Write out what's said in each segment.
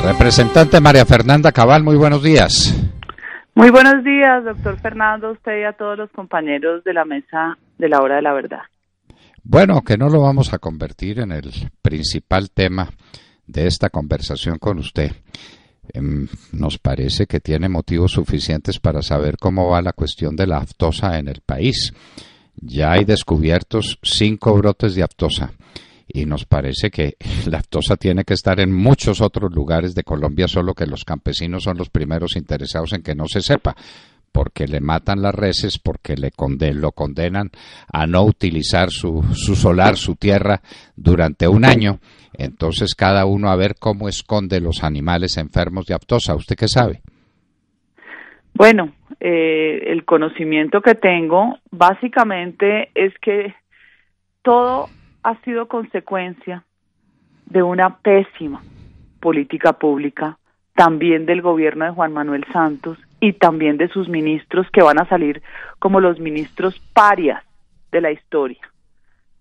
Representante María Fernanda Cabal, muy buenos días. Muy buenos días, doctor Fernando, a usted y a todos los compañeros de la mesa de la hora de la verdad. Bueno, que no lo vamos a convertir en el principal tema de esta conversación con usted. Nos parece que tiene motivos suficientes para saber cómo va la cuestión de la aftosa en el país. Ya hay descubiertos 5 brotes de aftosa. Y nos parece que la aftosa tiene que estar en muchos otros lugares de Colombia, solo que los campesinos son los primeros interesados en que no se sepa, porque le matan las reses, porque lo condenan a no utilizar su solar, su tierra, durante un año. Entonces cada uno a ver cómo esconde los animales enfermos de aftosa. ¿Usted qué sabe? Bueno, el conocimiento que tengo básicamente es que todo ha sido consecuencia de una pésima política pública, también del gobierno de Juan Manuel Santos y también de sus ministros, que van a salir como los ministros parias de la historia.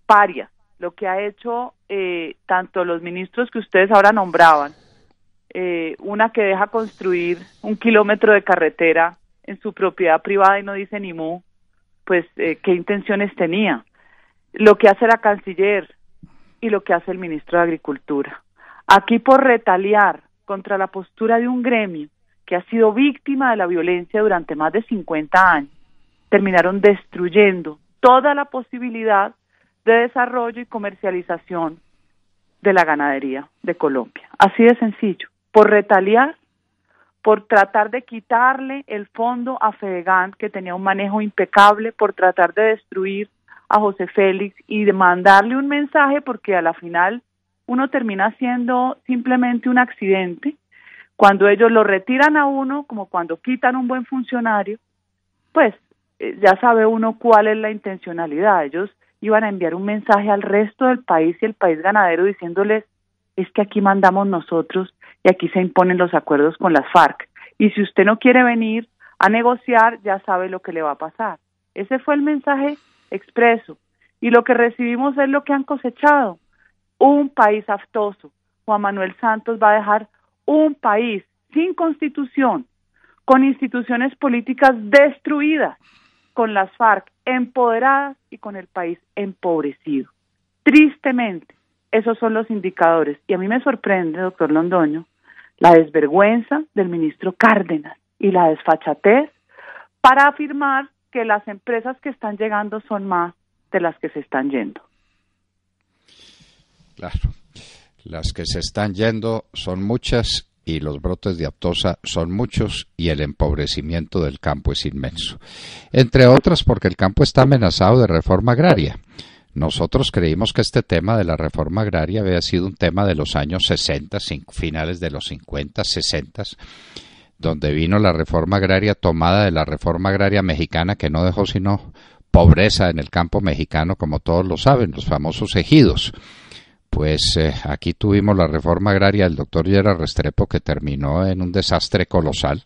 Parias, lo que ha hecho tanto los ministros que ustedes ahora nombraban, una que deja construir 1 kilómetro de carretera en su propiedad privada y no dice ni mu, pues qué intenciones tenía. Lo que hace la canciller y lo que hace el ministro de Agricultura. Aquí por retaliar contra la postura de un gremio que ha sido víctima de la violencia durante más de 50 años, terminaron destruyendo toda la posibilidad de desarrollo y comercialización de la ganadería de Colombia. Así de sencillo. Por retaliar, por tratar de quitarle el fondo a Fedegan, que tenía un manejo impecable, por tratar de destruir a José Félix y de mandarle un mensaje, porque a la final uno termina siendo simplemente un accidente. Cuando ellos lo retiran a uno, como cuando quitan un buen funcionario, pues ya sabe uno cuál es la intencionalidad. Ellos iban a enviar un mensaje al resto del país y el país ganadero diciéndoles, es que aquí mandamos nosotros y aquí se imponen los acuerdos con las FARC. Y si usted no quiere venir a negociar, ya sabe lo que le va a pasar. Ese fue el mensaje expreso, y lo que recibimos es lo que han cosechado, un país aftoso. Juan Manuel Santos va a dejar un país sin constitución, con instituciones políticas destruidas, con las FARC empoderadas y con el país empobrecido. Tristemente, esos son los indicadores, y a mí me sorprende, doctor Londoño, la desvergüenza del ministro Cárdenas y la desfachatez para afirmar que las empresas que están llegando son más de las que se están yendo. Claro, las que se están yendo son muchas y los brotes de aftosa son muchos y el empobrecimiento del campo es inmenso. Entre otras porque el campo está amenazado de reforma agraria. Nosotros creímos que este tema de la reforma agraria había sido un tema de los años 60, finales de los 50, 60, donde vino la reforma agraria tomada de la reforma agraria mexicana, que no dejó sino pobreza en el campo mexicano, como todos lo saben, los famosos ejidos. Pues aquí tuvimos la reforma agraria del doctor Gerard Restrepo, que terminó en un desastre colosal.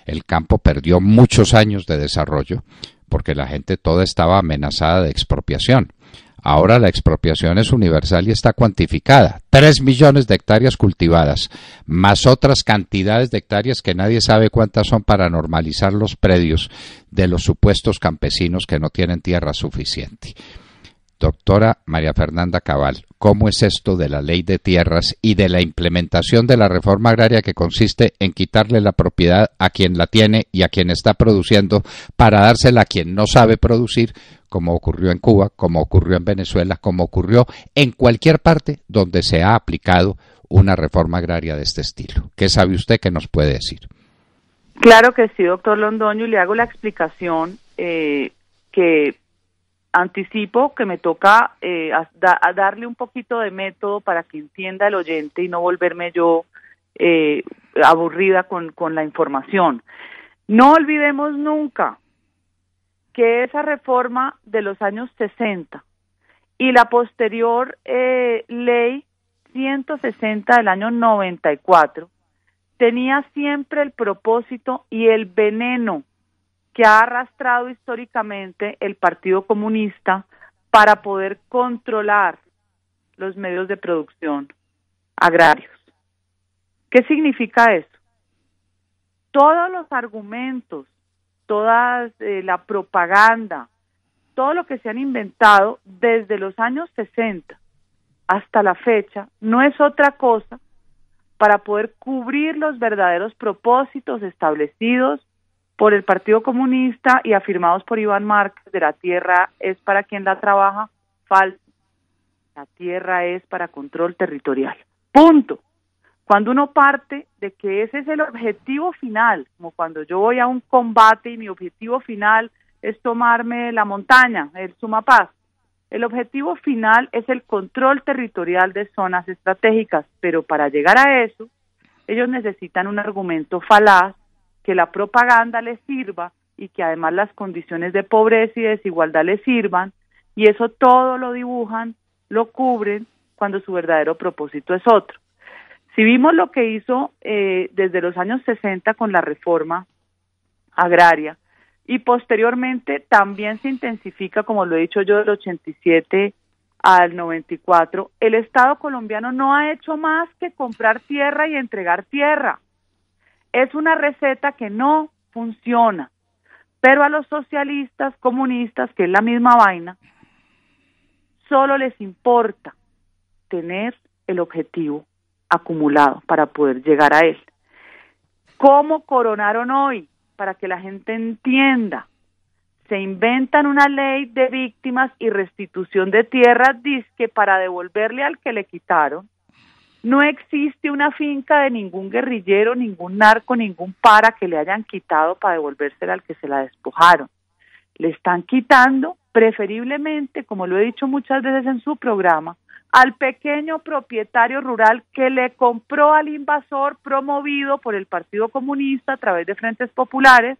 El campo perdió muchos años de desarrollo porque la gente toda estaba amenazada de expropiación. Ahora la expropiación es universal y está cuantificada. 3 millones de hectáreas cultivadas, más otras cantidades de hectáreas que nadie sabe cuántas son, para normalizar los predios de los supuestos campesinos que no tienen tierra suficiente. Doctora María Fernanda Cabal, ¿cómo es esto de la ley de tierras y de la implementación de la reforma agraria, que consiste en quitarle la propiedad a quien la tiene y a quien está produciendo para dársela a quien no sabe producir, como ocurrió en Cuba, como ocurrió en Venezuela, como ocurrió en cualquier parte donde se ha aplicado una reforma agraria de este estilo? ¿Qué sabe usted que nos puede decir? Claro que sí, doctor Londoño, y le hago la explicación que anticipo que me toca a darle un poquito de método para que entienda el oyente y no volverme yo aburrida con la información. No olvidemos nunca que esa reforma de los años 60 y la posterior ley 160 del año 94 tenía siempre el propósito y el veneno que ha arrastrado históricamente el Partido Comunista para poder controlar los medios de producción agrarios. ¿Qué significa eso? Todos los argumentos, toda la propaganda, todo lo que se han inventado desde los años 60 hasta la fecha, no es otra cosa para poder cubrir los verdaderos propósitos establecidos por el Partido Comunista y afirmados por Iván Márquez de la tierra es para quien la trabaja. Falso. La tierra es para control territorial. Punto. Cuando uno parte de que ese es el objetivo final, como cuando yo voy a un combate y mi objetivo final es tomarme la montaña, el Sumapaz, el objetivo final es el control territorial de zonas estratégicas, pero para llegar a eso, ellos necesitan un argumento falaz, que la propaganda les sirva y que además las condiciones de pobreza y desigualdad les sirvan, y eso todo lo dibujan, lo cubren, cuando su verdadero propósito es otro. Si vimos lo que hizo desde los años 60 con la reforma agraria, y posteriormente también se intensifica, como lo he dicho yo, del 87 al 94, el Estado colombiano no ha hecho más que comprar tierra y entregar tierra. Es una receta que no funciona, pero a los socialistas, comunistas, que es la misma vaina, solo les importa tener el objetivo acumulado para poder llegar a él. ¿Cómo coronaron hoy? Para que la gente entienda, se inventan una ley de víctimas y restitución de tierras, dizque para devolverle al que le quitaron. No existe una finca de ningún guerrillero, ningún narco, ningún para que le hayan quitado para devolvérsela al que se la despojaron. Le están quitando, preferiblemente, como lo he dicho muchas veces en su programa, al pequeño propietario rural que le compró al invasor promovido por el Partido Comunista a través de Frentes Populares,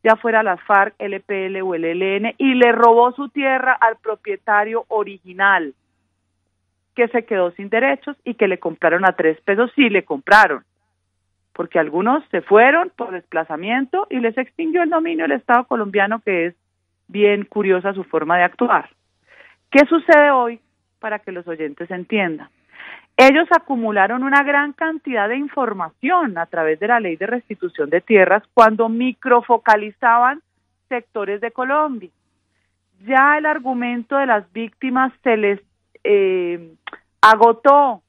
ya fuera las FARC, LPL o el ELN, y le robó su tierra al propietario original, que se quedó sin derechos y que le compraron a 3 pesos, sí le compraron, porque algunos se fueron por desplazamiento y les extinguió el dominio el Estado colombiano, que es bien curiosa su forma de actuar. ¿Qué sucede hoy? Para que los oyentes entiendan. Ellos acumularon una gran cantidad de información a través de la ley de restitución de tierras cuando microfocalizaban sectores de Colombia. Ya el argumento de las víctimas se les agotó.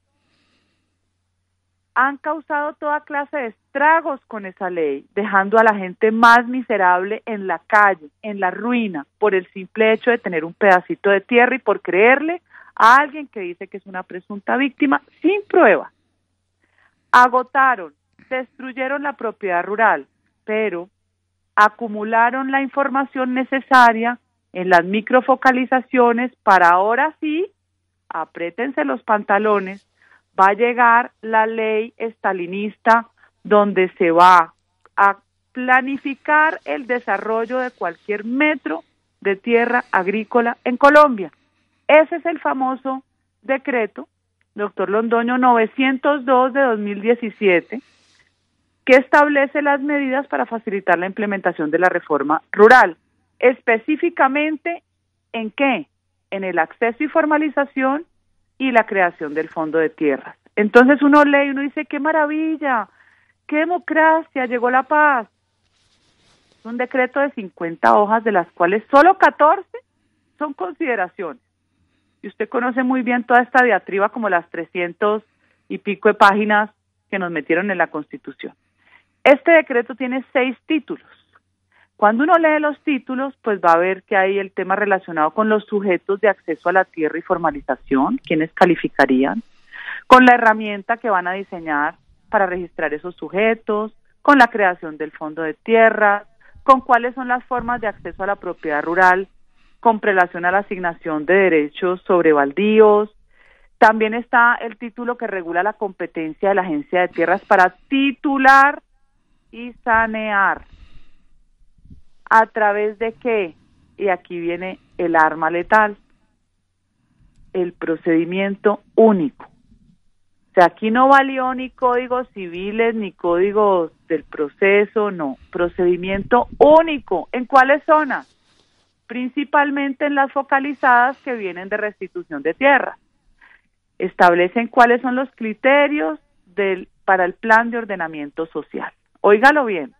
Han causado toda clase de estragos con esa ley, dejando a la gente más miserable en la calle, en la ruina, por el simple hecho de tener un pedacito de tierra y por creerle a alguien que dice que es una presunta víctima sin pruebas. Agotaron, destruyeron la propiedad rural, pero acumularon la información necesaria en las microfocalizaciones para ahora sí, apriétense los pantalones, va a llegar la ley estalinista donde se va a planificar el desarrollo de cualquier metro de tierra agrícola en Colombia. Ese es el famoso decreto, doctor Londoño, 902 de 2017, que establece las medidas para facilitar la implementación de la reforma rural. Específicamente, ¿en qué? En el acceso y formalización y la creación del Fondo de Tierras. Entonces uno lee y uno dice, ¡qué maravilla! ¡Qué democracia! Llegó la paz. Es un decreto de 50 hojas, de las cuales solo 14 son consideraciones. Y usted conoce muy bien toda esta diatriba, como las 300 y pico de páginas que nos metieron en la Constitución. Este decreto tiene 6 títulos. Cuando uno lee los títulos, pues va a ver que hay el tema relacionado con los sujetos de acceso a la tierra y formalización, quienes calificarían, con la herramienta que van a diseñar para registrar esos sujetos, con la creación del Fondo de Tierras, con cuáles son las formas de acceso a la propiedad rural, con relación a la asignación de derechos sobre baldíos. También está el título que regula la competencia de la Agencia de Tierras para titular y sanear. ¿A través de qué? Y aquí viene el arma letal, el procedimiento único. O sea, aquí no valió ni códigos civiles, ni códigos del proceso, no. Procedimiento único. ¿En cuáles zonas? Principalmente en las focalizadas que vienen de restitución de tierra. Establecen cuáles son los criterios del para el plan de ordenamiento social. Óigalo bien,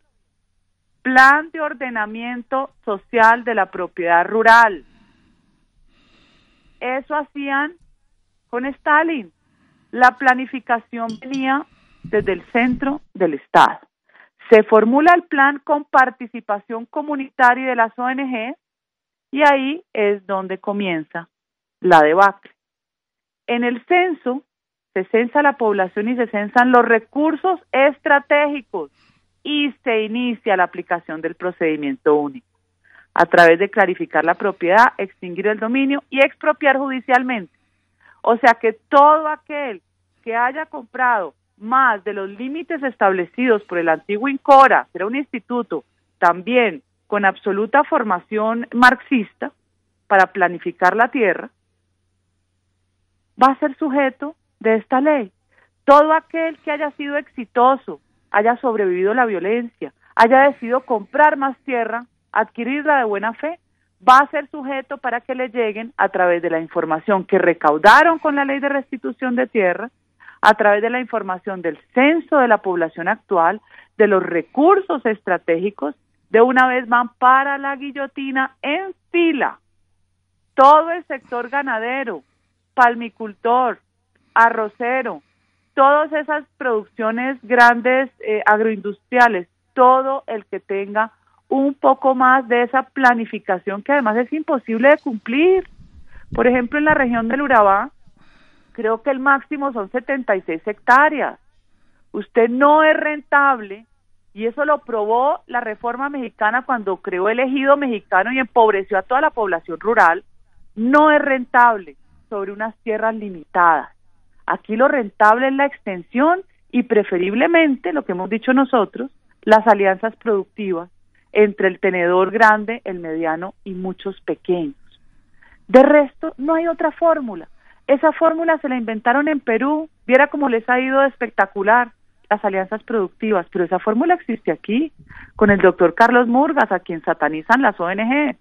plan de ordenamiento social de la propiedad rural. Eso hacían con Stalin. La planificación venía desde el centro del Estado. Se formula el plan con participación comunitaria de las ONG y ahí es donde comienza la debacle. En el censo se censa la población y se censan los recursos estratégicos y se inicia la aplicación del procedimiento único a través de clarificar la propiedad, extinguir el dominio y expropiar judicialmente. O sea que todo aquel que haya comprado más de los límites establecidos por el antiguo INCORA, que era un instituto también con absoluta formación marxista para planificar la tierra, va a ser sujeto de esta ley. Todo aquel que haya sido exitoso, haya sobrevivido a la violencia, haya decidido comprar más tierra, adquirirla de buena fe, va a ser sujeto para que le lleguen a través de la información que recaudaron con la ley de restitución de tierra, a través de la información del censo de la población actual, de los recursos estratégicos, de una vez van para la guillotina en fila. Todo el sector ganadero, palmicultor, arrocero, todas esas producciones grandes agroindustriales, todo el que tenga un poco más de esa planificación que además es imposible de cumplir. Por ejemplo, en la región del Urabá, creo que el máximo son 76 hectáreas. Usted no es rentable, y eso lo probó la reforma mexicana cuando creó el ejido mexicano y empobreció a toda la población rural. No es rentable sobre unas tierras limitadas. Aquí lo rentable es la extensión y preferiblemente, lo que hemos dicho nosotros, las alianzas productivas entre el tenedor grande, el mediano y muchos pequeños. De resto, no hay otra fórmula. Esa fórmula se la inventaron en Perú, viera cómo les ha ido espectacular las alianzas productivas, pero esa fórmula existe aquí, con el doctor Carlos Murgas, a quien satanizan las ONG,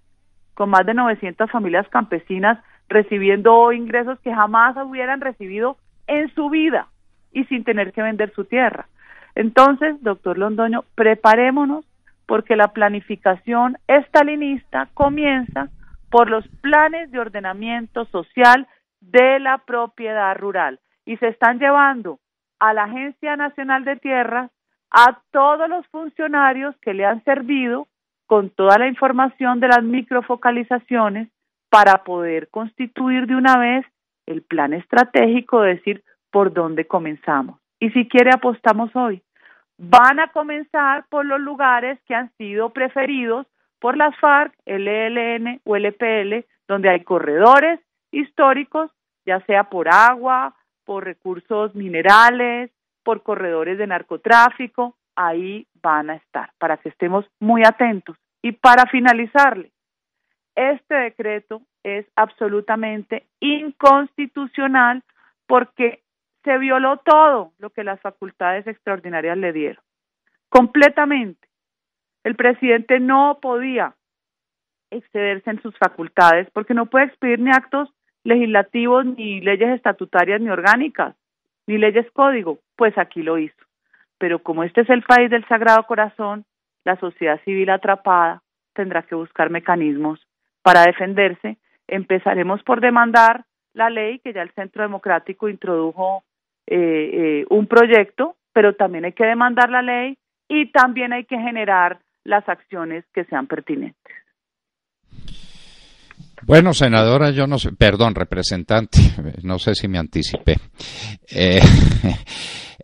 con más de 900 familias campesinas recibiendo ingresos que jamás hubieran recibido en su vida y sin tener que vender su tierra. Entonces, doctor Londoño, preparémonos porque la planificación estalinista comienza por los planes de ordenamiento social de la propiedad rural y se están llevando a la Agencia Nacional de Tierras a todos los funcionarios que le han servido con toda la información de las microfocalizaciones para poder constituir de una vez el plan estratégico, de decir por dónde comenzamos. Y si quiere apostamos hoy. Van a comenzar por los lugares que han sido preferidos por las FARC, el ELN o el EPL, donde hay corredores históricos, ya sea por agua, por recursos minerales, por corredores de narcotráfico, ahí van a estar, para que estemos muy atentos. Y para finalizarle, este decreto es absolutamente inconstitucional porque se violó todo lo que las facultades extraordinarias le dieron, completamente. El presidente no podía excederse en sus facultades porque no puede expedir ni actos legislativos, ni leyes estatutarias, ni orgánicas, ni leyes código, pues aquí lo hizo. Pero como este es el país del Sagrado Corazón, la sociedad civil atrapada tendrá que buscar mecanismos para defenderse. Empezaremos por demandar la ley, que ya el Centro Democrático introdujo un proyecto, pero también hay que demandar la ley y también hay que generar las acciones que sean pertinentes. Bueno, senadora, yo no sé, perdón, representante, no sé si me anticipé.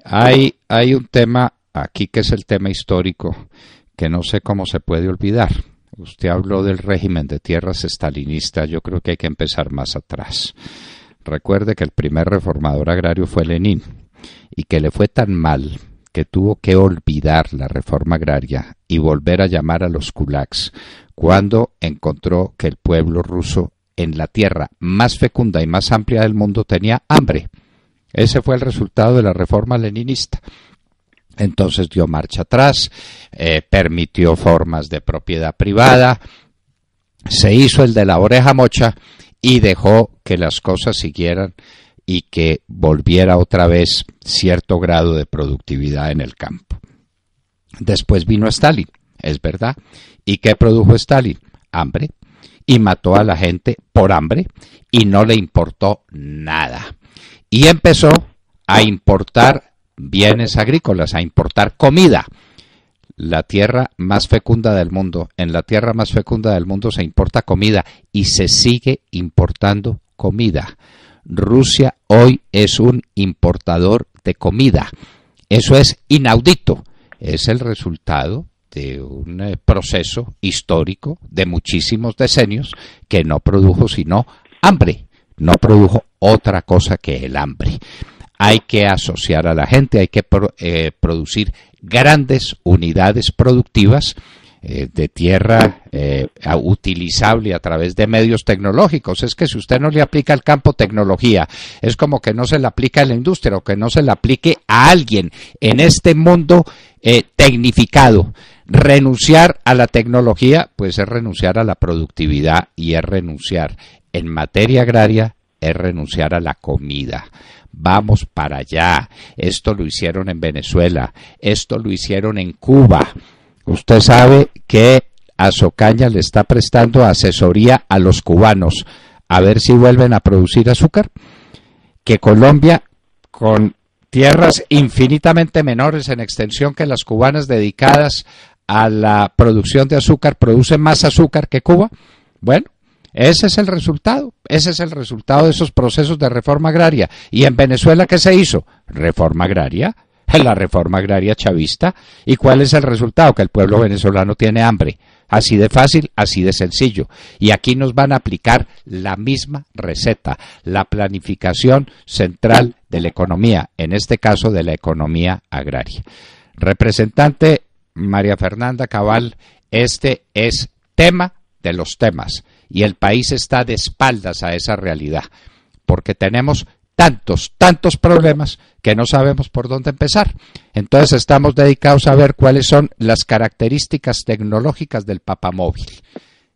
Hay un tema aquí que es el tema histórico que no sé cómo se puede olvidar. Usted habló del régimen de tierras estalinista, yo creo que hay que empezar más atrás. Recuerde que el primer reformador agrario fue Lenin y que le fue tan mal que tuvo que olvidar la reforma agraria y volver a llamar a los kulaks cuando encontró que el pueblo ruso en la tierra más fecunda y más amplia del mundo tenía hambre. Ese fue el resultado de la reforma leninista. Entonces dio marcha atrás, permitió formas de propiedad privada, se hizo el de la oreja mocha y dejó que las cosas siguieran y que volviera otra vez cierto grado de productividad en el campo. Después vino Stalin, es verdad. ¿Y qué produjo Stalin? Hambre. Y mató a la gente por hambre y no le importó nada. Y empezó a importar bienes agrícolas, a importar comida. La tierra más fecunda del mundo, en la tierra más fecunda del mundo se importa comida y se sigue importando comida. Rusia hoy es un importador de comida. Eso es inaudito. Es el resultado de un proceso histórico de muchísimos decenios que no produjo sino hambre, no produjo otra cosa que el hambre. Hay que asociar a la gente, hay que producir grandes unidades productivas de tierra utilizable a través de medios tecnológicos. Es que si usted no le aplica al campo tecnología, es como que no se le aplica a la industria o que no se le aplique a alguien en este mundo tecnificado. Renunciar a la tecnología, pues es renunciar a la productividad y es renunciar en materia agraria, es renunciar a la comida. Vamos para allá. Esto lo hicieron en Venezuela, esto lo hicieron en Cuba. Usted sabe que Azocaña le está prestando asesoría a los cubanos a ver si vuelven a producir azúcar. Que Colombia, con tierras infinitamente menores en extensión que las cubanas dedicadas a la producción de azúcar, produce más azúcar que Cuba. Bueno, ese es el resultado de esos procesos de reforma agraria. ¿Y en Venezuela qué se hizo? Reforma agraria, la reforma agraria chavista. ¿Y cuál es el resultado? Que el pueblo venezolano tiene hambre. Así de fácil, así de sencillo. Y aquí nos van a aplicar la misma receta, la planificación central de la economía, en este caso de la economía agraria. Representante María Fernanda Cabal, este es tema de los temas y el país está de espaldas a esa realidad, porque tenemos tantos problemas que no sabemos por dónde empezar. Entonces estamos dedicados a ver cuáles son las características tecnológicas del papamóvil.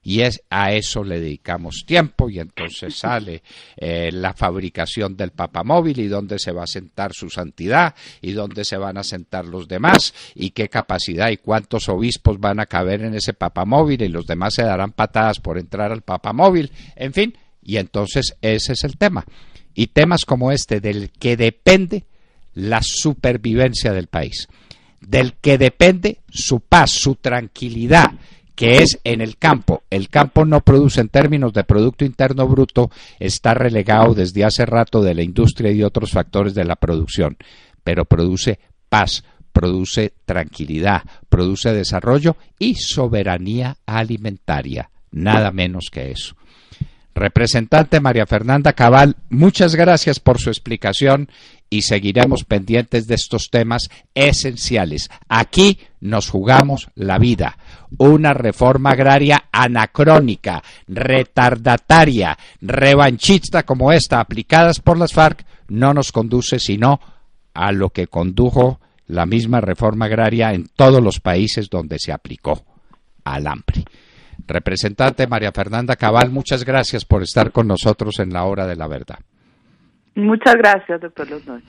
Y a eso le dedicamos tiempo y entonces sale la fabricación del papamóvil y dónde se va a sentar su santidad y dónde se van a sentar los demás y qué capacidad y cuántos obispos van a caber en ese papamóvil y los demás se darán patadas por entrar al papamóvil, en fin, y entonces ese es el tema. Y temas como este del que depende la supervivencia del país, del que depende su paz, su tranquilidad, que es en el campo. El campo no produce en términos de Producto Interno Bruto, está relegado desde hace rato de la industria y otros factores de la producción, pero produce paz, produce tranquilidad, produce desarrollo y soberanía alimentaria, nada menos que eso. Representante María Fernanda Cabal, muchas gracias por su explicación y seguiremos pendientes de estos temas esenciales. Aquí nos jugamos la vida. Una reforma agraria anacrónica, retardataria, revanchista como esta, aplicadas por las FARC, no nos conduce sino a lo que condujo la misma reforma agraria en todos los países donde se aplicó, al hambre. Representante María Fernanda Cabal, muchas gracias por estar con nosotros en la Hora de la Verdad. Muchas gracias, doctor Londoño.